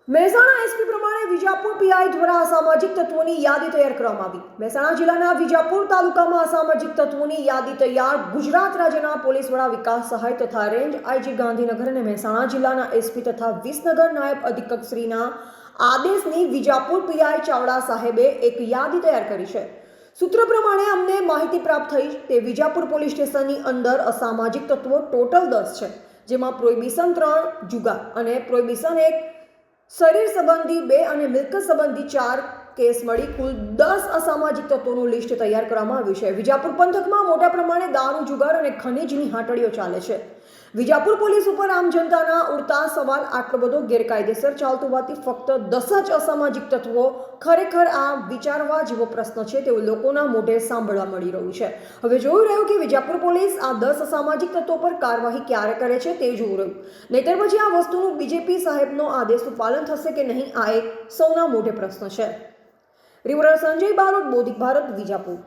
Mehsana SP પ્રમાણે Vijapur PI દ્વારા અસામાજિક તત્વોની યાદી તૈયાર કરવામાં આવી। મહેસાણા જિલ્લાના વિજાપુર તાલુકામાં અસામાજિક તત્વોની યાદી તૈયાર। ગુજરાત રાજ્યના પોલીસ વડા વિકાસ સહાય તથા રેન્જ આઈજી ગાંધીનગર અને મહેસાણા જિલ્લાના એસપી તથા વિસનગર નાયબ અધિક્ષકશ્રીના આદેશની વિજાપુર પીઆઈ ચાવડા સાહેબે એક યાદી તૈયાર કરી છે। સૂત્ર પ્રમાણે અમને માહિતી પ્રાપ્ત થઈ તે વિજાપુર પોલીસ સ્ટેશનની અંદર અસામાજિક તત્વો ટોટલ 10 છે, જેમાં પ્રોહિબિશન 3 જુગાર અને પ્રોહિબિશન 1 શરીર સંબંધી 2 અને મિલકત સંબંધી 4 કેસ મળી કુલ 10 અસામાજિક તત્વોનું લિસ્ટ તૈયાર કરવામાં આવ્યું છે। વિજાપુર પંથકમાં મોટા પ્રમાણે દારૂ, જુગાર અને ખનીજની હાટડીઓ ચાલે છે। વિજાપુર પોલીસ ઉપર આમ જનતાના ઉડતા સવાલ આટલો બધો ગેરકાયદેસર ચાલતું હોવાથી ફક્ત 10 જ અસામાજિક તત્વો ખરેખર આ વિચારવા જેવો પ્રશ્ન છે તેવું લોકોના મોઢે સાંભળવા મળી રહ્યું છે। હવે જોયું રહ્યું કે વિજાપુર પોલીસ આ 10 અસામાજિક તત્વો પર કાર્યવાહી ક્યારે કરે છે તે જોવું રહ્યું, નહીતર પછી આ વસ્તુનું બીજેપી સાહેબનો આદેશનું પાલન થશે કે નહીં, આ એક સૌના મોઢે પ્રશ્ન છે। રિપોર્ટર સંજય બારોટ, બોધિક ભારત, વિજાપુર।